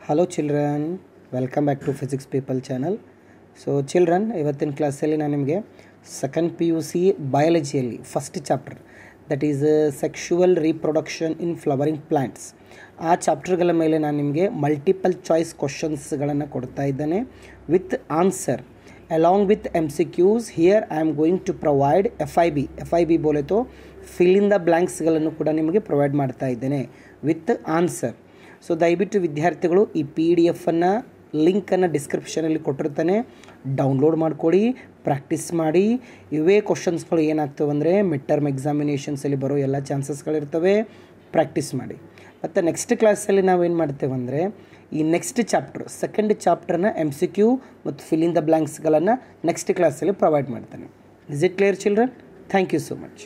Hello children, welcome back to Physics People channel. So children, ಇವತ್ತಿನ ಕ್ಲಾಸಲ್ಲಿ ನಾನು ನಿಮಗೆ ಸೆಕೆಂಡ್ PUC ಬಯಾಲಜಿಯಲ್ಲಿ first chapter that is sexual reproduction in flowering plants ಆ ಚಾಪ್ಟರ್ಗಳ ಮೇಲೆ ನಾನು ನಿಮಗೆ ಮಲ್ಟಿಪಲ್ ಚಾಯ್ಸ್ ಕ್ವಶನ್ಸ್ಗಳನ್ನು ಕೊಡ್ತಾ ಇದ್ದೇನೆ with answer along with MCQs. Here I am going to provide FIB ಬೋಲೆ ತೋ ಫಿಲ್ ಇನ್ ದ ಬ್ಲ್ಯಾಂಕ್ಸ್ಗಳನ್ನು ಕೂಡ ನಿಮಗೆ ಪ್ರೊವೈಡ್ ಮಾಡ್ತಾ ಇದ್ದೇನೆ ವಿತ್ ಆನ್ಸರ್. ಸೊ ದಯವಿಟ್ಟು ವಿದ್ಯಾರ್ಥಿಗಳು ಈ PDF ಅನ್ನು ಲಿಂಕನ್ನು ಡಿಸ್ಕ್ರಿಪ್ಷನಲ್ಲಿ ಕೊಟ್ಟಿರ್ತಾನೆ, ಡೌನ್ಲೋಡ್ ಮಾಡ್ಕೊಳ್ಳಿ, ಪ್ರಾಕ್ಟೀಸ್ ಮಾಡಿ. ಇವೇ ಕ್ವಶನ್ಸ್ಗಳು ಏನಾಗ್ತವೆ ಅಂದರೆ ಮಿಡ್ ಟರ್ಮ್ ಎಕ್ಸಾಮಿನೇಷನ್ಸಲ್ಲಿ ಬರೋ ಎಲ್ಲ ಚಾನ್ಸಸ್ಗಳಿರ್ತವೆ, ಪ್ರಾಕ್ಟೀಸ್ ಮಾಡಿ. ಮತ್ತು ನೆಕ್ಸ್ಟ್ ಕ್ಲಾಸಲ್ಲಿ ನಾವೇನು ಮಾಡ್ತೇವೆ ಅಂದರೆ ಈ ನೆಕ್ಸ್ಟ್ ಚಾಪ್ಟರ್ ಸೆಕೆಂಡ್ ಚಾಪ್ಟರ್ನ MCQ ಮತ್ತು ಫಿಲ್ ಇನ್ ದ ಬ್ಲ್ಯಾಂಕ್ಸ್ಗಳನ್ನು ನೆಕ್ಸ್ಟ್ ಕ್ಲಾಸಲ್ಲಿ ಪ್ರೊವೈಡ್ ಮಾಡ್ತಾನೆ. Is it clear children? Thank you so much.